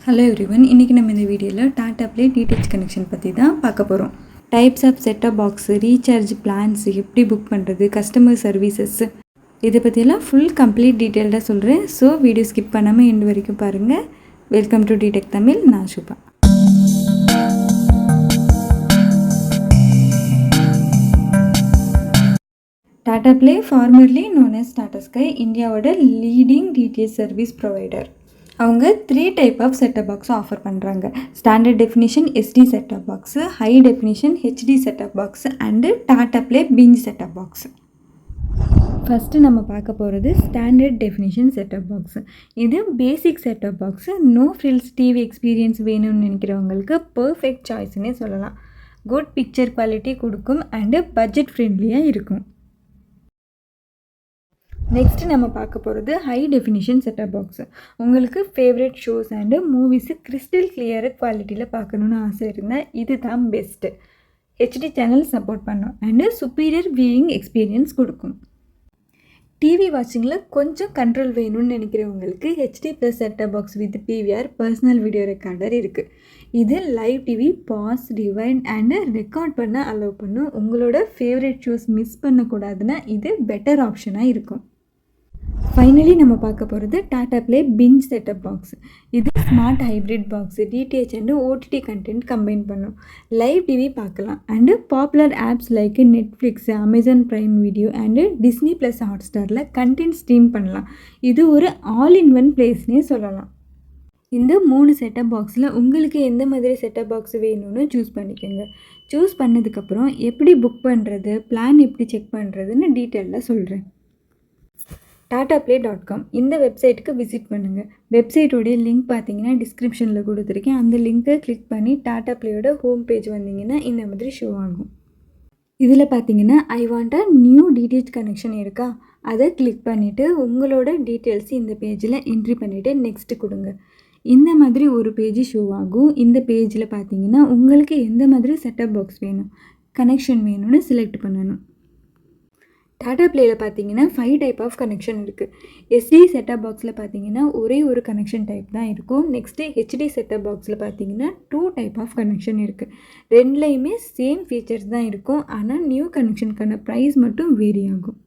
Hello everyone, இன்றைக்கி நம்ம இந்த வீடியோவில் டாடா ப்ளே டிடிஹெச் கனெக்ஷன் பற்றி தான் பார்க்க போகிறோம். Types of setup box, recharge plans, எப்படி புக் பண்ணுறது, கஸ்டமர் சர்வீசஸ், இதை பற்றியெல்லாம் ஃபுல் கம்ப்ளீட் டீட்டெயில்டாக சொல்கிறேன். ஸோ வீடியோ ஸ்கிப் பண்ணாமல் எண்டு வரைக்கும் பாருங்கள். Welcome to DTech Tamil. நான் Subha. Tata Play formerly known as Tata Sky, இந்தியாவோட லீடிங் டிடிஹெச் சர்வீஸ் ப்ரொவைடர். அவங்க 3 type of setup box offer பண்ணுறாங்க. Standard definition SD setup box, high definition HD setup box and Tata Play Binge setup box. First நம்ம பார்க்க போகிறது standard definition setup box. இது basic setup box. No frills TV experience வேணும்னு நினைக்கிறவங்களுக்கு perfect சாய்ஸ்னே சொல்லலாம். Good picture quality கொடுக்கும் and budget ஃப்ரெண்ட்லியாக இருக்கும். நெக்ஸ்ட்டு நம்ம பார்க்க போகிறது ஹை டெஃபினிஷன் செட்டப் பாக்ஸு. உங்களுக்கு favourite shows and movies crystal clear குவாலிட்டியில் பார்க்கணுன்னு ஆசை இருந்தால் இது தான் பெஸ்ட்டு. HD சேனல் சப்போர்ட் பண்ணும் அண்டு சுப்பீரியர் வியூயிங் எக்ஸ்பீரியன்ஸ் கொடுக்கும். டிவி வாட்சிங்கில் கொஞ்சம் கண்ட்ரோல் வேணும்னு நினைக்கிறவங்களுக்கு HD+ setup box with PVR personal video recorder இருக்குது. இது live TV pass, rewind and record பண்ண அலோவ் பண்ணும். உங்களோட ஃபேவரட் ஷோஸ் மிஸ் பண்ணக்கூடாதுன்னா இது பெட்டர் ஆப்ஷனாக இருக்கும். ஃபைனலி நம்ம பார்க்க போகிறது Tata Play Binge setup box. இது smart hybrid box. DTH and OTT content combine பண்ணும். லைவ் டிவி பார்க்கலாம் and popular apps like Netflix, Amazon Prime Video and Disney+ ஹாட்ஸ்டாரில் கண்டென்ட் ஸ்ட்ரீம் பண்ணலாம். இது ஒரு ஆல் இன் ஒன் பிளேஸ்னே சொல்லலாம். இந்த 3 செட்டப் பாக்ஸில் உங்களுக்கு எந்த மாதிரி செட்டப் பாக்ஸ் வேணும்னு சூஸ் பண்ணிக்கோங்க. சூஸ் பண்ணதுக்கப்புறம் எப்படி புக் பண்ணுறது, பிளான் எப்படி செக் பண்ணுறதுன்னு டீட்டெயிலாக சொல்கிறேன். TATAPLAY.com இந்த வெப்சைட்டுக்கு விசிட் பண்ணுங்கள். வெப்சைட்டோடைய லிங்க் பார்த்தீங்கன்னா டிஸ்கிரிப்ஷனில் கொடுத்துருக்கேன். அந்த லிங்க்கை கிளிக் பண்ணி டாடா ப்ளேயோட ஹோம் பேஜ் வந்தீங்கன்னா இந்த மாதிரி ஷோ ஆகும். இதில் பார்த்தீங்கன்னா I want a new DTH connection இருக்கா, அதை கிளிக் பண்ணிவிட்டு உங்களோட டீட்டெயில்ஸ் இந்த பேஜில் என்ட்ரி பண்ணிவிட்டு நெக்ஸ்ட்டு கொடுங்க. இந்த மாதிரி ஒரு பேஜ் ஷோ ஆகும். இந்த பேஜில் பார்த்தீங்கன்னா உங்களுக்கு எந்த மாதிரி செட்டப் பாக்ஸ் வேணும், கனெக்ஷன் வேணும்னு செலக்ட் பண்ணணும். டாடா ப்ளேயில் பார்த்தீங்கன்னா 5 டைப் ஆஃப் கனெக்ஷன் இருக்குது. SD செட்டப் பாக்ஸில் பார்த்தீங்கன்னா ஒரே ஒரு கனெக்ஷன் டைப் தான் இருக்கும். நெக்ஸ்ட்டு HD செட்டப் பாக்ஸில் பார்த்தீங்கன்னா 2 டைப் ஆஃப் கனெக்ஷன் இருக்குது. ரெண்டுலேயுமே சேம் ஃபீச்சர்ஸ் தான் இருக்கும். ஆனால் நியூ கனெக்ஷனுக்கான ப்ரைஸ் மட்டும் வேரி ஆகும்.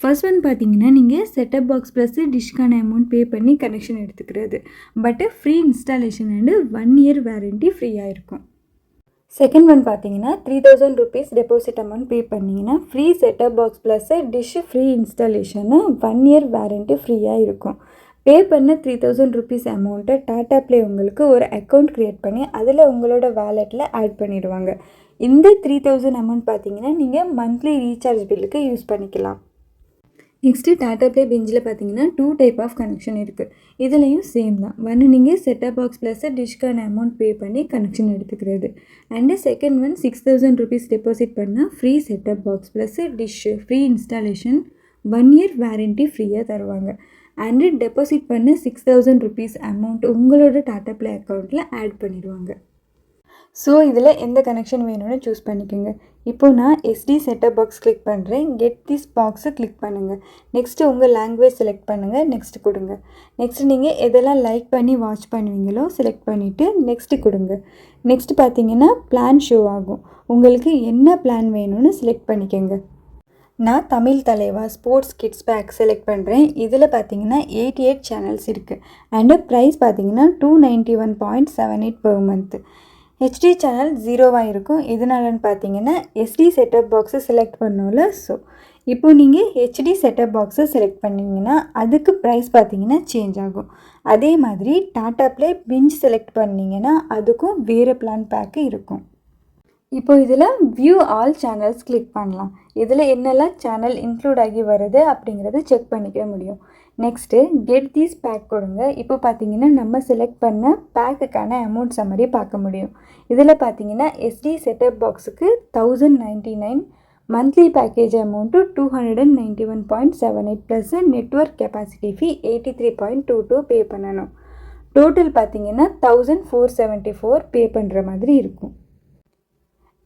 ஃபர்ஸ்ட் ஒன் பார்த்தீங்கன்னா நீங்கள் செட்டப் பாக்ஸ் ப்ளஸ் டிஷ்க்கான அமௌண்ட் பே பண்ணி கனெக்ஷன் எடுத்துக்கிறது. But free installation and 1 year warranty ஃப்ரீயாக இருக்கும். செகண்ட் ஒன் பார்த்தீங்கன்னா 3000 rupees டெபாசிட் அமௌண்ட் பே பண்ணிங்கன்னா free setup box plus dish free installation 1 year warranty ஃப்ரீயாக இருக்கும். பே பண்ண 3000 rupees அமௌண்ட்டை டாடா ப்ளே உங்களுக்கு ஒரு அக்கௌண்ட் க்ரியேட் பண்ணி அதில் உங்களோட வேலெட்டில் ஆட் பண்ணிடுவாங்க. இந்த 3000 அமௌண்ட் பார்த்தீங்கன்னா நீங்கள் மந்த்லி ரீசார்ஜ் பில்லுக்கு யூஸ் பண்ணிக்கலாம். நெக்ஸ்ட்டு டாடா ப்ளே பிஞ்சில் பார்த்தீங்கன்னா 2 டைப் ஆஃப் கனெக்ஷன் இருக்குது. இதுலேயும் சேம் தான். ஒன்று நீங்கள் செட்டப் பாக்ஸ் ப்ளஸ் டிஷ்க்கான அமௌண்ட் பே பண்ணி கனெக்ஷன் எடுத்துக்கிறது. And second one 6000 rupees deposit பண்ணால் free setup box plus dish free installation 1 year warranty ஃப்ரீயாக தருவாங்க. அண்டு டெபாசிட் பண்ண 6000 rupees அமௌண்ட் உங்களோட டாடா ப்ளே அக்கௌண்ட்டில் ஆட் பண்ணிடுவாங்க. ஸோ இதில் எந்த கனெக்ஷன் வேணும்னு சூஸ் பண்ணிக்கோங்க. இப்போது நான் SD செட்டப் பாக்ஸ் கிளிக் பண்ணுறேன். கெட் திஸ் பாக்ஸை கிளிக் பண்ணுங்கள். நெக்ஸ்ட்டு உங்கள் லாங்குவேஜ் செலக்ட் பண்ணுங்கள். நெக்ஸ்ட்டு கொடுங்க. நெக்ஸ்ட்டு நீங்கள் எதெல்லாம் லைக் பண்ணி வாட்ச் பண்ணுவீங்களோ செலக்ட் பண்ணிவிட்டு நெக்ஸ்ட்டு கொடுங்க. நெக்ஸ்ட்டு பார்த்தீங்கன்னா பிளான் ஷோ ஆகும். உங்களுக்கு என்ன பிளான் வேணும்னு செலக்ட் பண்ணிக்கோங்க. நான் தமிழ் தலைவா ஸ்போர்ட்ஸ் கிட்ஸ் பேக் செலக்ட் பண்ணுறேன். இதில் பார்த்தீங்கன்னா 88 சேனல்ஸ் இருக்குது. அண்டு ப்ரைஸ் பார்த்தீங்கன்னா 291.78 per month. HD சேனல் 0வாக இருக்கும். எதனாலன்னு பார்த்தீங்கன்னா SD செட்டப் பாக்ஸை செலக்ட் பண்ணோம்ல. ஸோ இப்போ நீங்கள் HD செட்டப் பாக்ஸை செலக்ட் பண்ணிங்கன்னா அதுக்கு ப்ரைஸ் பார்த்தீங்கன்னா சேஞ்ச் ஆகும். அதே மாதிரி டாடா ப்ளே பிஞ்ச் செலக்ட் பண்ணிங்கன்னா அதுக்கும் வேறு பிளான் பேக்கு இருக்கும். இப்போ இதில் வியூ ஆல் சேனல்ஸ் கிளிக் பண்ணலாம். இதில் என்னெல்லாம் சேனல் இன்க்ளூட் ஆகி வருது அப்படிங்கிறத செக் பண்ணிக்க முடியும். நெக்ஸ்ட்டு கெட் தீஸ் பேக் கொடுங்க. இப்போ பார்த்தீங்கன்னா நம்ம செலக்ட் பண்ண பேக்குக்கான அமௌண்ட் சம்மரி பார்க்க முடியும். இதில் பார்த்தீங்கன்னா SD செட்டப் பாக்ஸுக்கு 1099, monthly package amount 291.78 plus network capacity fee 83.22 pay பண்ணணும். டோட்டல் பார்த்தீங்கன்னா 1474 பே பண்ணுற மாதிரி இருக்கும்.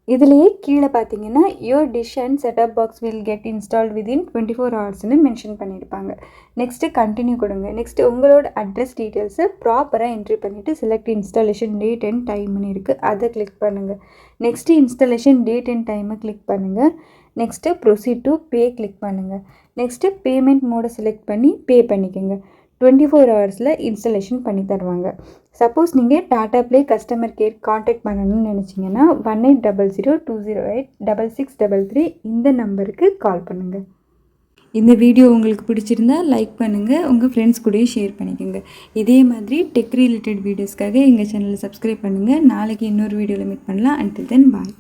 இதுலேயே கீழே பார்த்தீங்கன்னா your dish and setup box will get installed within 24 ஹவர்ஸ்னு மென்ஷன் பண்ணியிருப்பாங்க. நெக்ஸ்ட்டு கண்டினியூ கொடுங்க. நெக்ஸ்ட்டு உங்களோட அட்ரஸ் டீட்டெயில்ஸை ப்ராப்பராக என்ட்ரி பண்ணிவிட்டு செலக்ட் இன்ஸ்டாலேஷன் டேட் அண்ட் டைம்னு இருக்குது, அதை கிளிக் பண்ணுங்கள். நெக்ஸ்ட்டு இன்ஸ்டாலேஷன் டேட் அண்ட் டைமை கிளிக் பண்ணுங்கள். Next proceed to pay click பண்ணுங்கள். நெக்ஸ்ட்டு பேமெண்ட் மோடை செலக்ட் பண்ணி பே பண்ணிக்கோங்க. 24 ஹவர்ஸில் இன்ஸ்டாலேஷன் பண்ணி தருவாங்க. சப்போஸ் நீங்கள் Tata play customer care contact பண்ணணும்னு நினச்சிங்கன்னா 1800-208-6633 இந்த நம்பருக்கு கால் பண்ணுங்கள். இந்த வீடியோ உங்களுக்கு பிடிச்சிருந்தா லைக் பண்ணுங்கள், உங்கள் ஃப்ரெண்ட்ஸ் கூடயும் ஷேர் பண்ணிக்கோங்க. இதே மாதிரி டெக் ரிலேட்டட் வீடியோஸ்க்காக எங்கள் சேனலை சப்ஸ்கிரைப் பண்ணுங்கள். நாளைக்கு இன்னொரு வீடியோவில் மீட் பண்ணலாம். அன்டில் தென் பாய்.